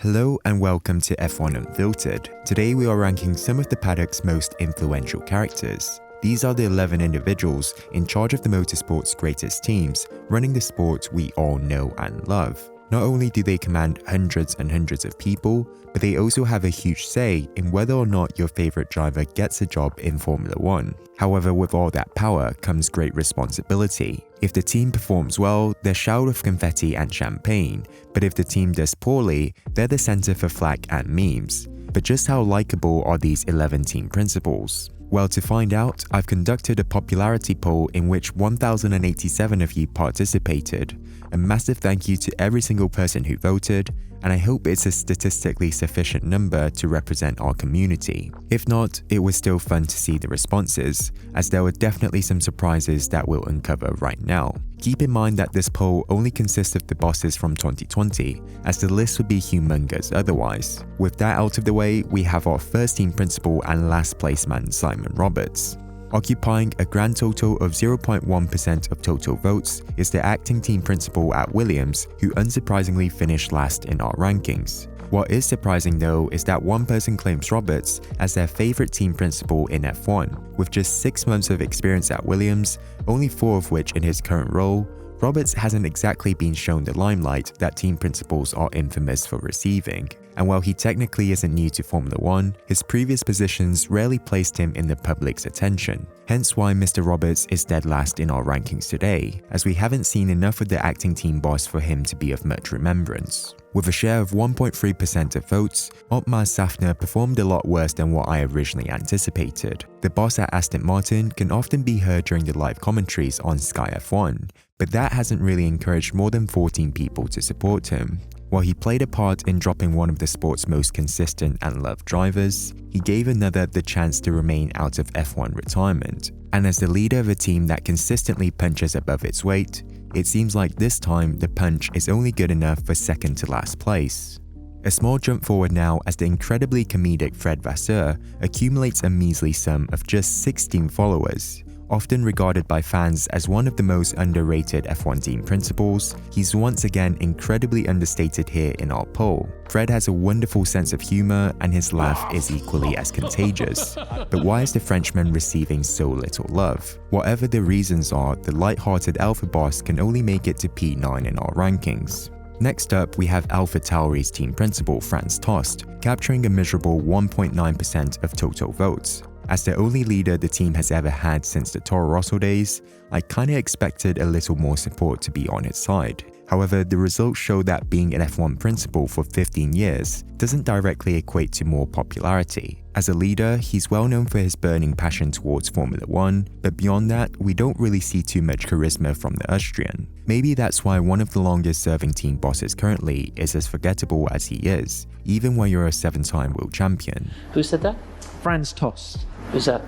Hello and welcome to F1 Unfiltered. Today we are ranking some of the paddock's most influential characters. These are the 11 individuals in charge of the motorsport's greatest teams, running the sport we all know and love. Not only do they command hundreds and hundreds of people, but they also have a huge say in whether or not your favorite driver gets a job in Formula 1. However, with all that power comes great responsibility. If the team performs well, they're showered with confetti and champagne, but if the team does poorly, they're the center for flack and memes. But just how likable are these 11 team principals? Well, to find out, I've conducted a popularity poll in which 1,087 of you participated. A massive thank you to every single person who voted, and I hope it's a statistically sufficient number to represent our community. If not, it was still fun to see the responses, as there were definitely some surprises that we'll uncover right now. Keep in mind that this poll only consists of the bosses from 2020, as the list would be humongous otherwise. With that out of the way, we have our first team principal and last place man Simon Roberts. Occupying a grand total of 0.1% of total votes is the acting team principal at Williams, who unsurprisingly finished last in our rankings. What is surprising though is that one person claims Roberts as their favorite team principal in F1. With just 6 months of experience at Williams, only 4 of which in his current role, Roberts hasn't exactly been shown the limelight that team principals are infamous for receiving. And while he technically isn't new to Formula 1, his previous positions rarely placed him in the public's attention. Hence why Mr. Roberts is dead last in our rankings today, as we haven't seen enough of the acting team boss for him to be of much remembrance. With a share of 1.3% of votes, Otmar Safner performed a lot worse than what I originally anticipated. The boss at Aston Martin can often be heard during the live commentaries on Sky F1, but that hasn't really encouraged more than 14 people to support him. While he played a part in dropping one of the sport's most consistent and loved drivers, he gave another the chance to remain out of F1 retirement. And as the leader of a team that consistently punches above its weight, it seems like this time the punch is only good enough for second to last place. A small jump forward now as the incredibly comedic Fred Vasseur accumulates a measly sum of just 16 followers. Often regarded by fans as one of the most underrated F1 team principals, he's once again incredibly understated here in our poll. Fred has a wonderful sense of humor and his laugh is equally as contagious. But why is the Frenchman receiving so little love? Whatever the reasons are, the light-hearted Alpha boss can only make it to P9 in our rankings. Next up, we have AlphaTauri's team principal Franz Tost, capturing a miserable 1.9% of total votes. As the only leader the team has ever had since the Toro Rosso days, I kinda expected a little more support to be on his side. However, the results show that being an F1 principal for 15 years doesn't directly equate to more popularity. As a leader, he's well known for his burning passion towards Formula 1, but beyond that, we don't really see too much charisma from the Austrian. Maybe that's why one of the longest serving team bosses currently is as forgettable as he is, even when you're a 7-time world champion. Who said that? Franz Tost. Who's that?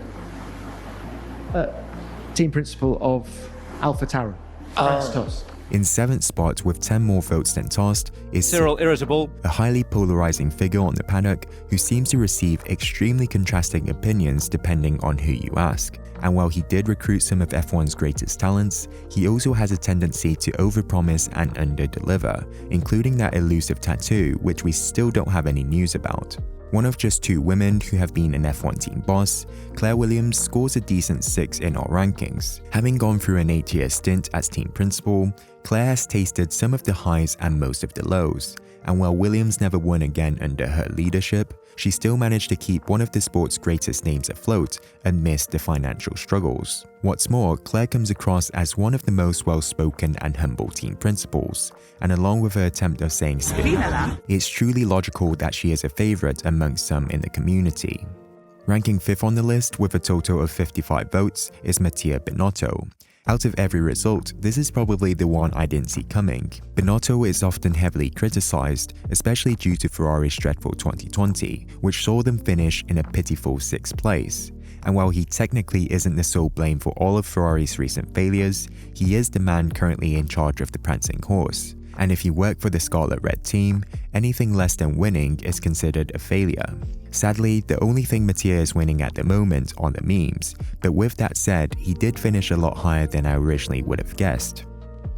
Team principal of AlphaTauri. Franz Tost. In 7th spot with 10 more votes than Tost is Cyril Abiteboul, a highly polarizing figure on the paddock who seems to receive extremely contrasting opinions depending on who you ask. And while he did recruit some of F1's greatest talents, he also has a tendency to overpromise and underdeliver, including that elusive tattoo which we still don't have any news about. One of just 2 women who have been an F1 team boss, Claire Williams scores a decent 6 in our rankings. Having gone through an 8-year stint as team principal, Claire has tasted some of the highs and most of the lows, and while Williams never won again under her leadership, she still managed to keep one of the sport's greatest names afloat amidst the financial struggles. What's more, Claire comes across as one of the most well-spoken and humble team principals, and along with her attempt of saying it's truly logical that she is a favorite amongst some in the community. Ranking 5th on the list with a total of 55 votes is Mattia Binotto. Out of every result, this is probably the one I didn't see coming. Binotto is often heavily criticized, especially due to Ferrari's dreadful 2020, which saw them finish in a pitiful 6th place. And while he technically isn't the sole blame for all of Ferrari's recent failures, he is the man currently in charge of the prancing horse. And if you work for the Scarlet Red team, anything less than winning is considered a failure. Sadly, the only thing Mattia is winning at the moment are the memes, but with that said, he did finish a lot higher than I originally would have guessed.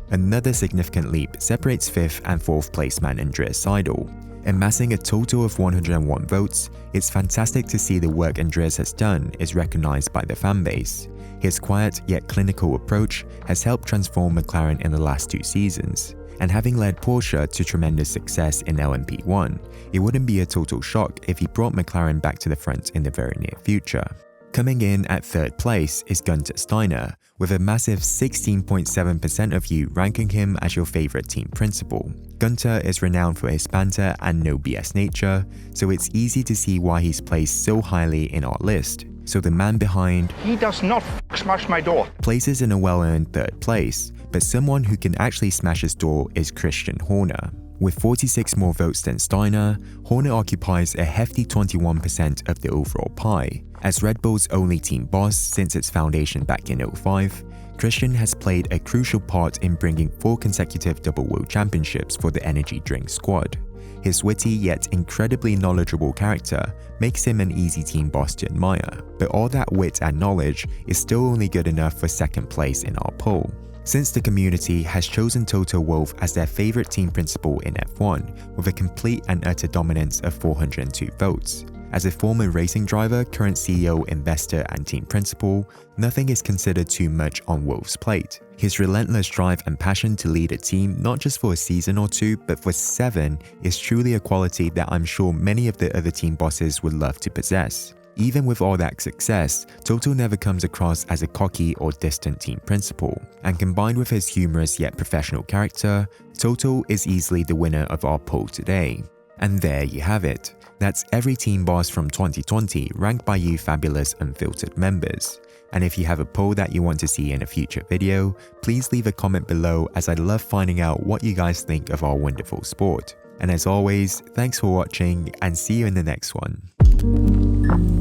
Another significant leap separates 5th and 4th place man Andrea Sutil. Amassing a total of 101 votes, it's fantastic to see the work Andreas has done is recognized by the fanbase. His quiet yet clinical approach has helped transform McLaren in the last 2 seasons. And having led Porsche to tremendous success in LMP1, it wouldn't be a total shock if he brought McLaren back to the front in the very near future. Coming in at 3rd place is Gunther Steiner, with a massive 16.7% of you ranking him as your favorite team principal. Gunther is renowned for his banter and no BS nature, so it's easy to see why he's placed so highly in our list. So the man behind "He does not smash my door" places in a well-earned 3rd place, but someone who can actually smash his door is Christian Horner. With 46 more votes than Steiner, Horner occupies a hefty 21% of the overall pie. As Red Bull's only team boss since its foundation back in 2005, Christian has played a crucial part in bringing 4 consecutive double world championships for the energy drink squad. His witty yet incredibly knowledgeable character makes him an easy team boss to admire, but all that wit and knowledge is still only good enough for 2nd place in our poll. Since the community has chosen Toto Wolff as their favorite team principal in F1 with a complete and utter dominance of 402 votes. As a former racing driver, current CEO, investor and team principal, nothing is considered too much on Wolff's plate. His relentless drive and passion to lead a team not just for a season or 2 but for 7 is truly a quality that I'm sure many of the other team bosses would love to possess. Even with all that success, Toto never comes across as a cocky or distant team principal, and combined with his humorous yet professional character, Toto is easily the winner of our poll today. And there you have it. That's every team boss from 2020 ranked by you fabulous unfiltered members. And if you have a poll that you want to see in a future video, please leave a comment below, as I love finding out what you guys think of our wonderful sport. And as always, thanks for watching and see you in the next one.